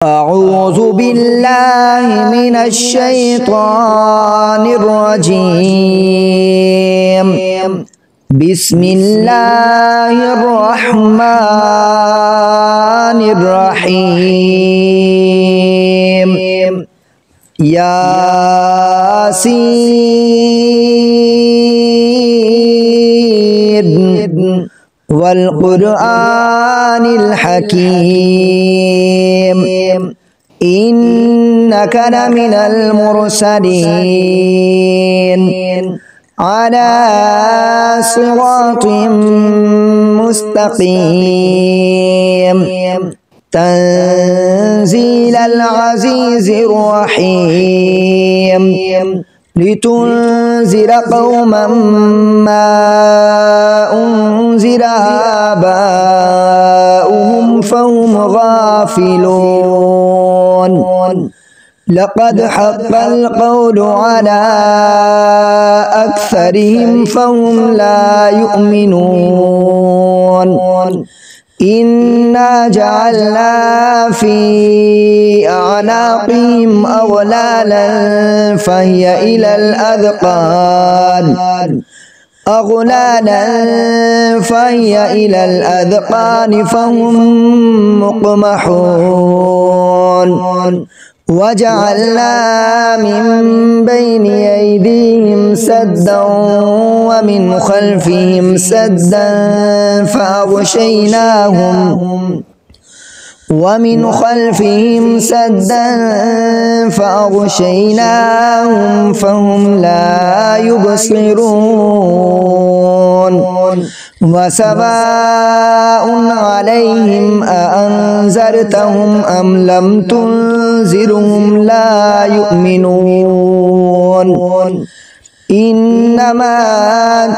أعوذ بالله من الشيطان الرجيم. بسم الله الرحمن الرحيم. ياسين والقرآن الحكيم إنك لمن المرسلين على صراط مستقيم تنزيل العزيز الرحيم لتنذر قوما ما أنذر آباؤهم فهم غافلون. لقد حق القول على أكثرهم فهم لا يؤمنون. إنا جعلنا في أعناقهم أغلالا فهي إلى الأذقان فهم مقمحون. وجعلنا من بين أيديهم سدا ومن خلفهم سدا فأغشيناهم فهم لا يبصرون. وسواء عليهم أأنذرتهم أم لم تنذرهم لا يؤمنون. إنما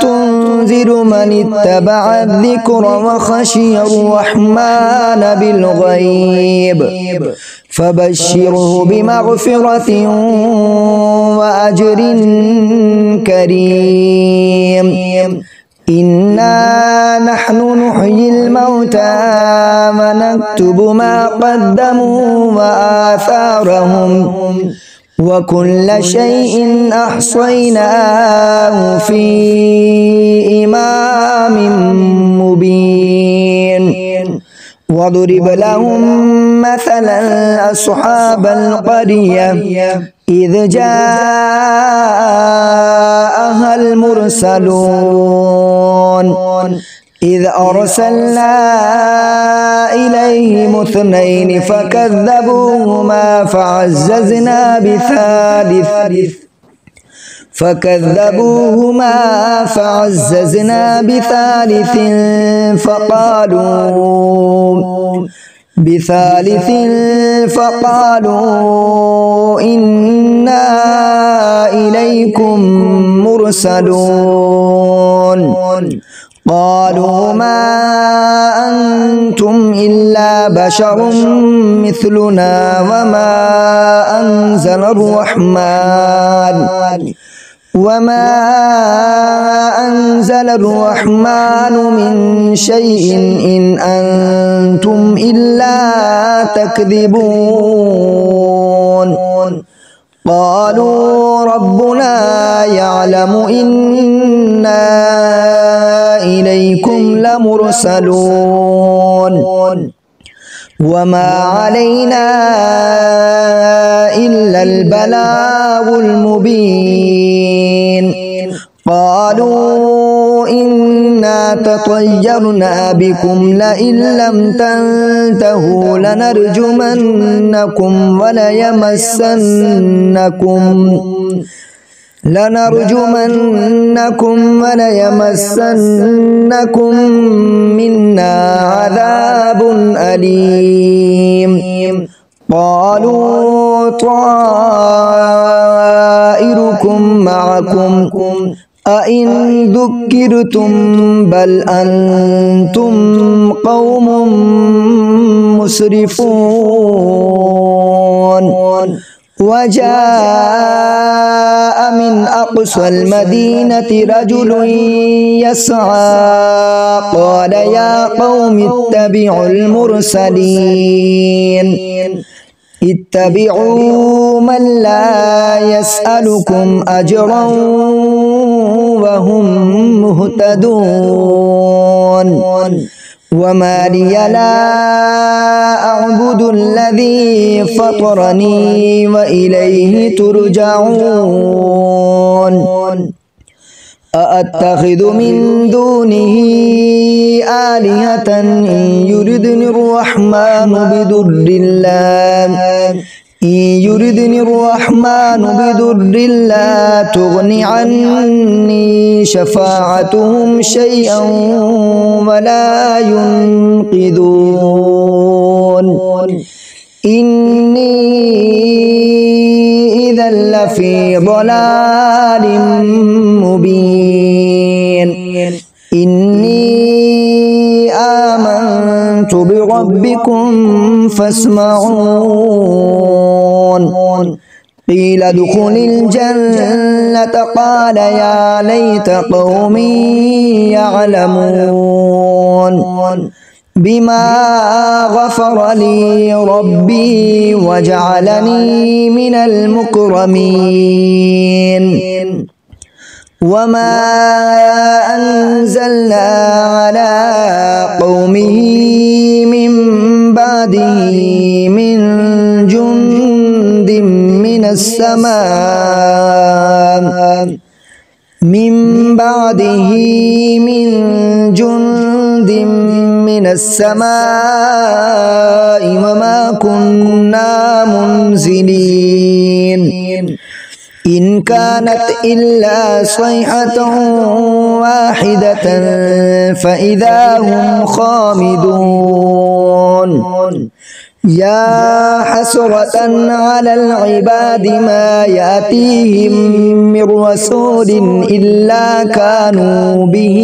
تنذر من اتبع الذكر وخشي الرحمن بالغيب فبشره بمغفرة وأجر كريم. إنا نحن نحيي الموتى ونكتب ما قدموا وآثارهم وكل شيء أحصيناه في إمام مبين. واضرب لهم مثلا أصحاب القرية إذ جاءها المرسلون إذ أرسلنا إليهم اثنين فكذبوهما فعززنا بثالث فقالوا إنا إليكم مرسلون. قالوا ما أنتم إلا بشر مثلنا وما أنزل الرحمن من شيء إن أنتم إلا تكذبون. قالوا ربنا يعلم إنا إليكم لمرسلون وما علينا إلا البلاغ المبين. قالوا إنا تطيرنا بكم لئن لم تنتهوا لنرجمنكم وليمسنكم منا عذاب أليم. قالوا طائركم معكم أئن ذكرتم بل أنتم قوم مسرفون. وجاء من أقصى المدينة رجل يسعى قال يا قوم اتبعوا المرسلين اتبعوا من لا يسألكم أجرا وهم مهتدون وما لي لا أعبد الذي فطرني وإليه ترجعون أأتخذ من دونه آلهة إن يردني الرحمن بضر لا تغن عني شفاعتهم شيئا ولا ينقذون إني إذا لفي ضلال مبين إني آمنت بربكم فاسمعون قيل ادخل الجنة قال يا ليت قومي يعلمون بما غفر لي ربي وجعلني من المكرمين وما أنزلنا على قومه من بعده من جند من السماء وما كنا منزلين إن كانت إلا صيحة واحدة فإذا هم خامدون يا حسرة على العباد ما يأتيهم من رسول إلا كانوا به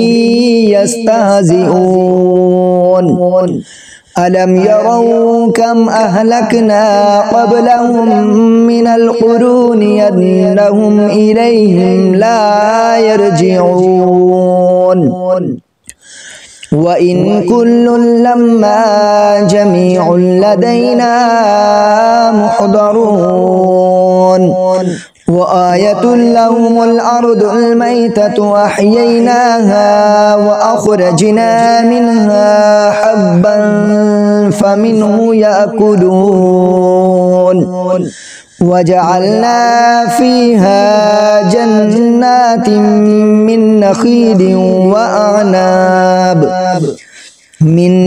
يستهزئون ألم يروا كم أهلكنا قبلهم من القرون أنهم إليهم لا يرجعون وإن كل لما جميع لدينا محضرون وآية لهم الأرض الميتة أحييناها وأخرجنا منها حبا فمنه يأكلون وجعلنا فيها جنات من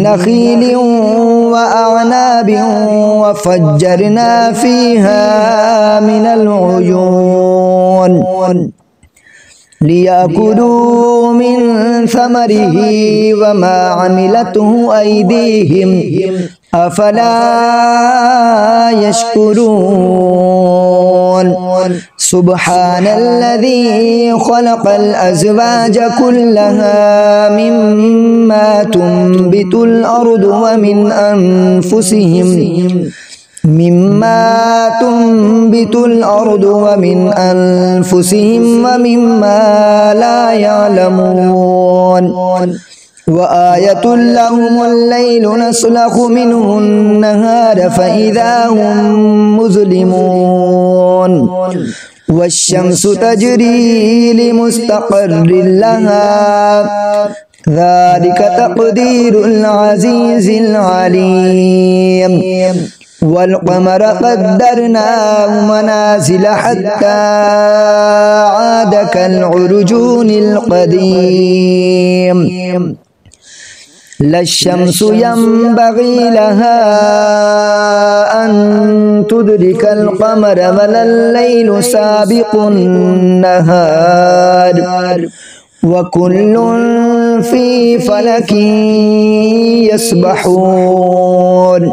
نخيل وأعناب وفجرنا فيها من العيون ليأكلوا من ثمره وما عملته أيديهم أفلا يشكرون سبحان الذي خلق الأزواج كلها مما تنبت الأرض ومن أنفسهم ومما لا يعلمون وآية لهم الليل نسلخ منه النهار فإذا هم مظلمون والشمس تجري لمستقر لها ذلك تقدير العزيز العليم والقمر قدرناه منازل حتى عاد كالعرجون القديم لا الشمس ينبغي لها أن تدرك القمر ولا الليل سابق النهار وكل في فلك يسبحون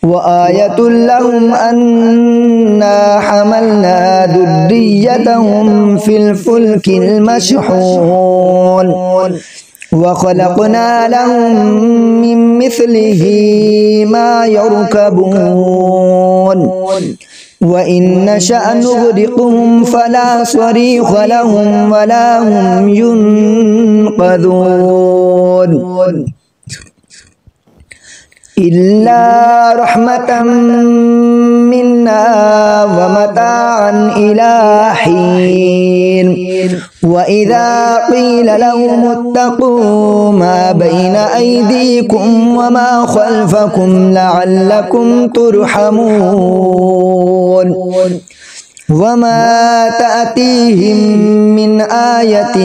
وآية لهم أنا حملنا ذريتهم في الفلك المشحون وخلقنا لهم من مثله ما يركبون وإن نشأ نغرقهم فلا صريخ لهم ولا هم ينقذون إلا رحمة إلى حين وإذا قيل لهم اتقوا ما بين أيديكم وما خلفكم لعلكم ترحمون وما تأتيهم من آية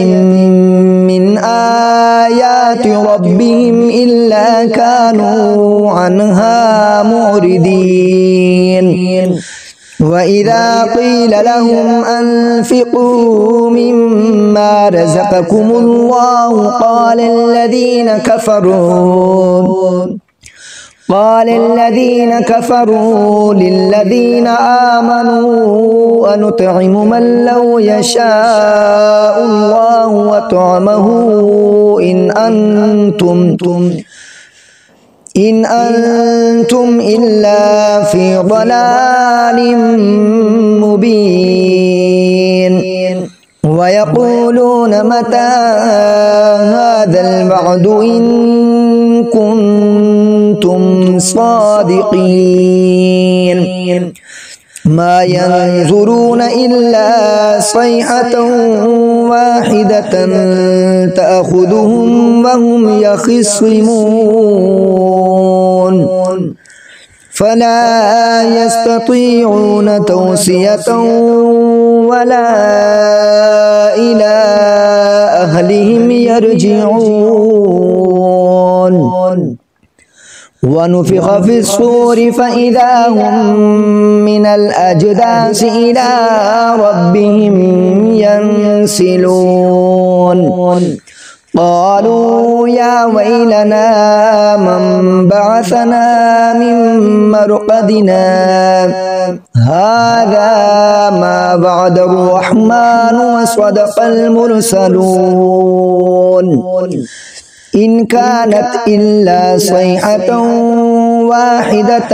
من آيات ربهم إلا كانوا عنها معرضين وإذا قيل لهم أنفقوا مما رزقكم الله قال الذين كفروا للذين آمنوا أنطعم من لو يشاء الله وطعمه إن أنتم إلا في ضلال مبين ويقولون متى هذا الوعد إن كنتم صادقين ما ينظرون إلا صيحة واحدة تأخذهم وهم يخصمون فلا يستطيعون توصية ولا إلى أهلهم يرجعون ونفخ في الصور فإذا هم من الأجداث إلى ربهم ينسلون قالوا يا ويلنا من بعثنا من مرقدنا هذا ما وعد الرحمن وصدق المرسلون إن كانت إلا صيحة واحدة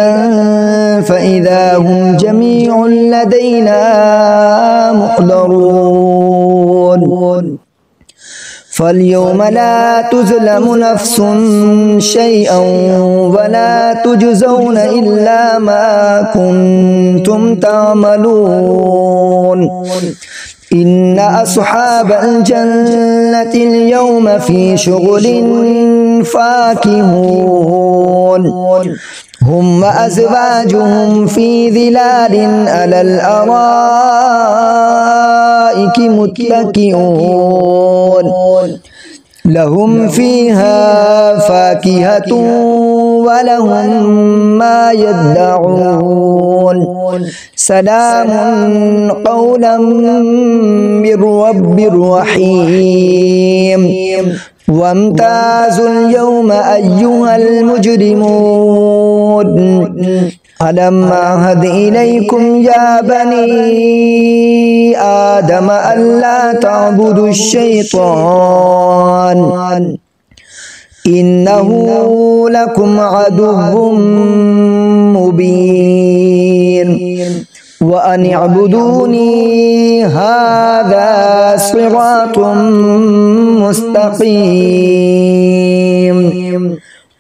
فإذا هم جميع لدينا محضرون فاليوم لا تظلم نفس شيئا ولا تجزون إلا ما كنتم تعملون إن أصحاب الجنة اليوم في شغل فاكهون هم وأزواجهم في ظلال على الأرائك متكئون لهم فيها فاكهة ولهم ما يدعون سلام قولا من رب رحيم وامتازوا اليوم أيها المجرمون ألم أعهد إليكم يا بني آدم ألا تعبدوا الشيطان إنه لكم عدو مبين وأن اعبدوني هذا صراط مستقيم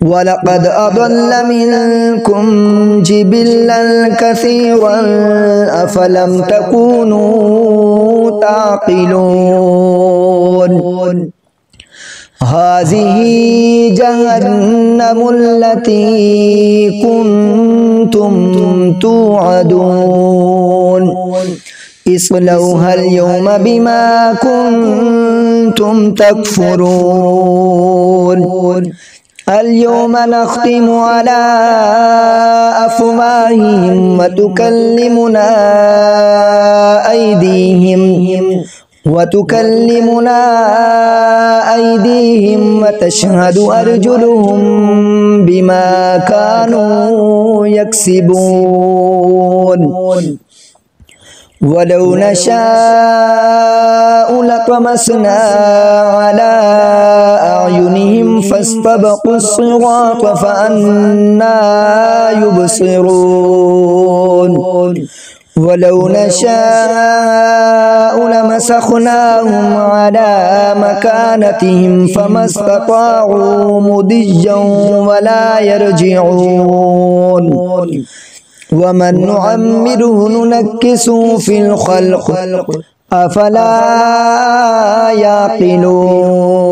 ولقد أضل منكم جبلا كثيرا أفلم تكونوا تعقلون هذه جهنم التي كنتم توعدون اصلوها اليوم بما كنتم تكفرون اليوم نختم على أفواههم وتكلمنا أيديهم وتشهد أرجلهم بما كانوا يكسبون ولو نشاء لطمسنا على أعينهم فاستبقوا الصراط فأنى يبصرون ولو نشاء لمسخناهم على مكانتهم فما استطاعوا مضيا ولا يرجعون ومن نعمره ننكسه في الخلق أفلا يعقلون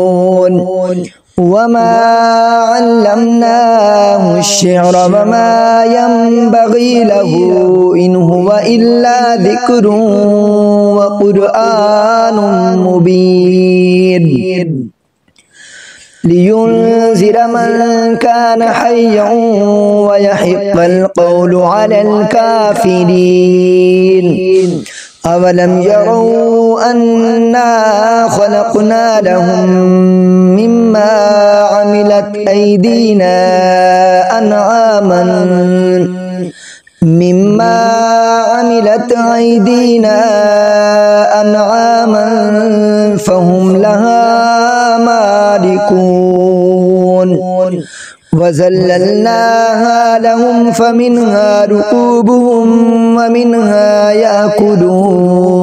وما علمناه الشعر وما ينبغي له إن هو إلا ذكر وقرآن مبين لينذر من كان حيا ويحق القول على الكافرين أولم يروا أنا خلقنا لهم مما عملت أيدينا أنعاما فهم لها مالكون وذللناها لهم فمنها ركوبهم ومنها يأكلون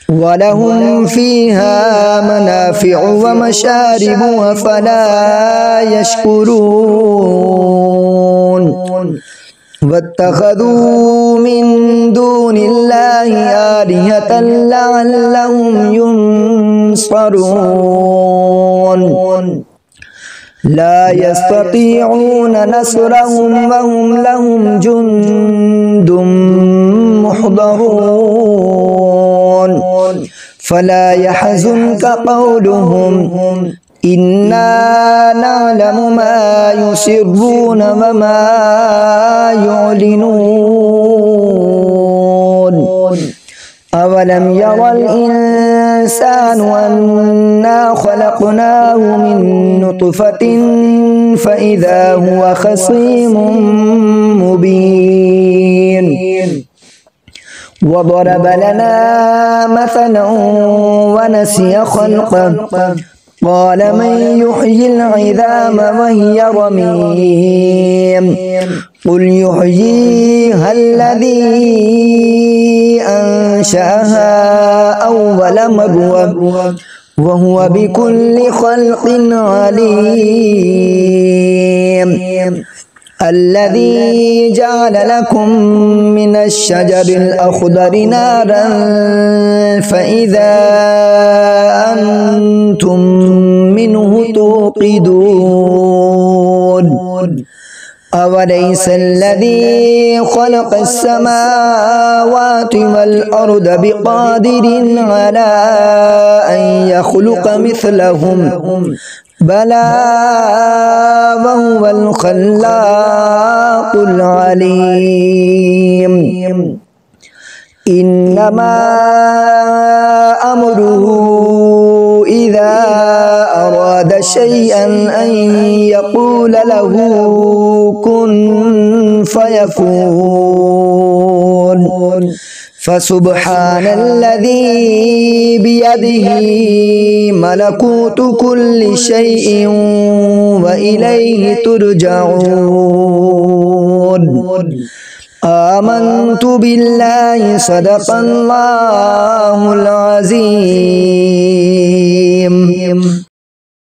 ولهم فيها منافع ومشارب أفلا يشكرون واتخذوا من دون الله آلهة لعلهم ينصرون لا يستطيعون نصرهم وهم لهم جند محضرون فلا يحزنك قولهم إنا نعلم ما يسرون وما يعلنون أولم يرى الإنسان أنا خلقناه من نطفة فإذا هو خصيم مبين وضرب لنا مثلا ونسي خلقه قال من يحيي العظام وهي رميم قل يحييها الذي أنشأها أول مرة وهو بكل خلق عليم الذي جعل لكم من الشجر الأخضر نارا فإذا أنتم منه توقدون أوليس الذي خلق السماوات والأرض بقادر على أن يخلق مثلهم بلى وهو الخلاق العليم إنما أمره إذا أراد شيئا أن يقول له كن فيكون فسبحان الذي بيده ملكوت كل شيء وإليه ترجعون آمنت بالله صدق الله العظيم